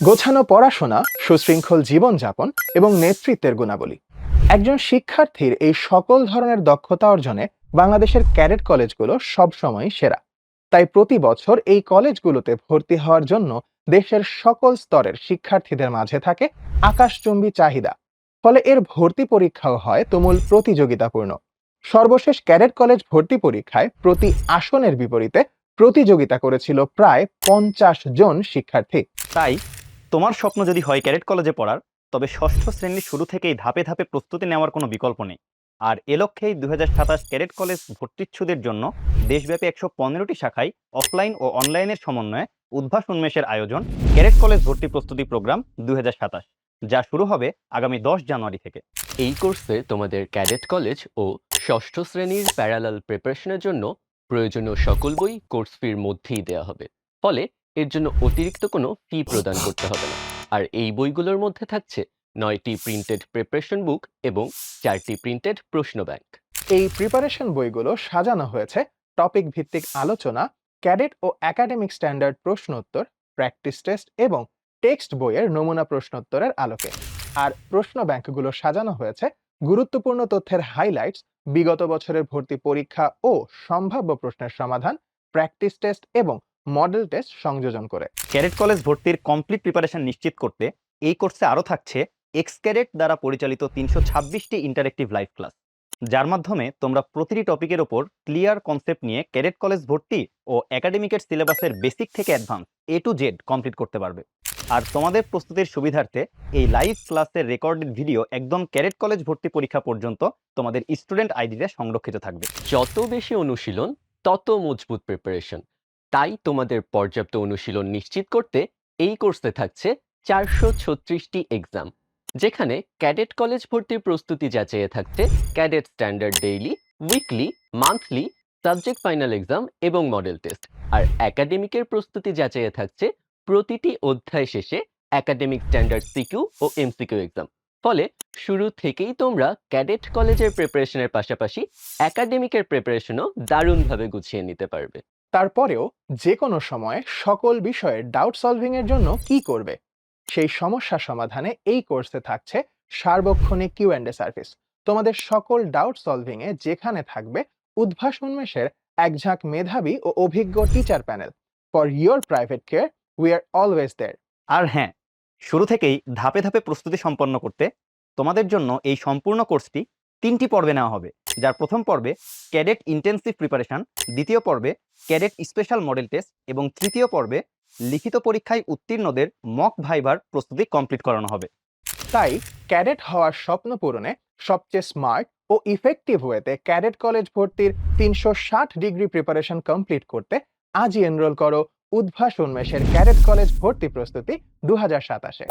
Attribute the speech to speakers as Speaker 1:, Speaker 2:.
Speaker 1: গোছানো পড়াশোনা, সুশৃঙ্খল জীবনযাপন এবং নেতৃত্বের গুণাবলী। একজন শিক্ষার্থীর এই সকল ধরনের দক্ষতা অর্জনে বাংলাদেশের ক্যাডেট কলেজগুলো সবসময় সেরা। তাই প্রতি বছর এই কলেজগুলোতে ভর্তি হওয়ার জন্য দেশের সকল স্তরের শিক্ষার্থীদের মাঝে থাকে আকাশচুম্বী চাহিদা। ফলে এর ভর্তি পরীক্ষাও হয় তুমুল প্রতিযোগিতাপূর্ণ। সর্বশেষ ক্যাডেট কলেজ ভর্তি পরীক্ষায় প্রতি আসনের বিপরীতে প্রতিযোগিতা করেছিল প্রায় 50 জন শিক্ষার্থী।
Speaker 2: তাই তোমার স্বপ্ন যদি হয় ক্যাডেট কলেজে পড়ার, তবে ষষ্ঠ শ্রেণীর শুরু থেকেই ধাপে ধাপে প্রস্তুতি নেওয়ার কোনো বিকল্প নেই। আর এ লক্ষ্যেই 2027 ক্যাডেট কলেজ ভর্তিচ্ছুদের জন্য দেশব্যাপী 115টি শাখায় অফলাইন ও অনলাইনের সমন্বয়ে উদ্ভাস উন্মেষের আয়োজন ক্যাডেট কলেজ ভর্তি প্রস্তুতি প্রোগ্রাম 2027, যা শুরু হবে আগামী 10 জানুয়ারি থেকে।
Speaker 3: এই কোর্সে তোমাদের ক্যাডেট কলেজ ও ষষ্ঠ শ্রেণীর প্যারালাল প্রিপারেশনের জন্য প্রয়োজনীয় সকল বই কোর্স ফির মধ্যেই দেওয়া হবে। ফলে এর জন্য অতিরিক্ত কোনো ফি প্রদান করতে হবে না। আর এই বইগুলোর মধ্যে থাকছে 9টি প্রিন্টেড প্রিপারেশন বুক এবং 4টি প্রিন্টেড প্রশ্ন ব্যাংক।
Speaker 1: এই প্রিপারেশন বইগুলো সাজানো হয়েছে টপিক ভিত্তিক আলোচনা, ক্যাডেট ও একাডেমিক স্ট্যান্ডার্ড প্রশ্নোত্তর, প্র্যাকটিস টেস্ট এবং টেক্সট বইয়ের নমুনা প্রশ্নোত্তরের আলোকে। আর প্রশ্ন ব্যাংকগুলো সাজানো হয়েছে গুরুত্বপূর্ণ তথ্যের হাইলাইটস, বিগত বছরের ভর্তি পরীক্ষা ও সম্ভাব্য প্রশ্নের সমাধান, প্র্যাকটিস টেস্ট এবং মডেল টেস্ট সংযোজন করে।
Speaker 2: ক্যাডেট কলেজ ভর্তির কমপ্লিট প্রিপারেশন নিশ্চিত করতে এই কোর্সে আরও থাকছে এক্স ক্যাডেট দ্বারা পরিচালিত 326টি ইন্টারেক্টিভ লাইভ ক্লাস, যার মাধ্যমে তোমরা প্রতিটি টপিকের ওপর ক্লিয়ার কনসেপ্ট নিয়ে ক্যাডেট কলেজ ভর্তি ও একাডেমিকের সিলেবাসের বেসিক থেকে advance A to Z complete করতে পারবে। আর তোমাদের প্রস্তুতির সুবিধার্থে এই লাইভ ক্লাসের রেকর্ডেড ভিডিও একদম ক্যাডেট কলেজ ভর্তি পরীক্ষা পর্যন্ত তোমাদের স্টুডেন্ট আইডিতে সংরক্ষিত থাকবে।
Speaker 3: যত বেশি অনুশীলন তত মজবুত প্রিপারেশন। তাই তোমাদের পর্যাপ্ত অনুশীলন নিশ্চিত করতে এই কোর্সে থাকছে 436টি এক্সাম, যেখানে ক্যাডেট কলেজ ভর্তির প্রস্তুতি যাচাইয়ে থাকছে cadet standard daily, weekly, monthly, subject final exam এবং মডেল টেস্ট। আর একাডেমিকের প্রস্তুতি যাচাইয়ে থাকছে প্রতিটি অধ্যায় শেষে একাডেমিক স্ট্যান্ডার্ড সিকিউ ও এমসিকিউ এক্সাম। ফলে শুরু থেকেই তোমরা ক্যাডেট কলেজের প্রিপারেশনের পাশাপাশি একাডেমিকের প্রিপারেশনও দারুণভাবে গুছিয়ে নিতে পারবে।
Speaker 1: তারপরেও যে কোনো সময় সকল বিষয়ের ডাউট সলভিং এর জন্য কি করবে, সেই সমস্যা সমাধানে এই কোর্সে থাকছে সার্বক্ষণিক কিউ&এ সার্ভিস। তোমাদের সকল ডাউট সলভিং এ যেখানে থাকবে উদ্ভাস উন্মেষের একঝাঁক মেধাবী ও অভিজ্ঞ teacher panel. For your private care, we are always there.
Speaker 2: আর হ্যাঁ, শুরু থেকেই ধাপে ধাপে প্রস্তুতি সম্পন্ন করতে তোমাদের জন্য এই সম্পূর্ণ কোর্সটি 3টি পর্বে নেওয়া হবে, যার প্রথম পর্বে ক্যাডেট ইন্টেন্সিভ প্রিপারেশন, দ্বিতীয় পর্বে ক্যাডেট স্পেশাল মডেল টেস্ট এবং তৃতীয় পর্বে লিখিত পরীক্ষায় উত্তীর্ণদের মক ভাইভার প্রস্তুতি কমপ্লিট করানো হবে।
Speaker 1: তাই ক্যাডেট হওয়ার স্বপ্ন পূরণে সবচেয়ে স্মার্ট ও ইফেক্টিভ ওয়েতে ক্যাডেট কলেজ ভর্তির 360 ডিগ্রি প্রিপারেশন কমপ্লিট করতে আজই এনরোল করো উদ্ভাস উন্মেষের ক্যাডেট কলেজ ভর্তি প্রস্তুতি 2027-এ।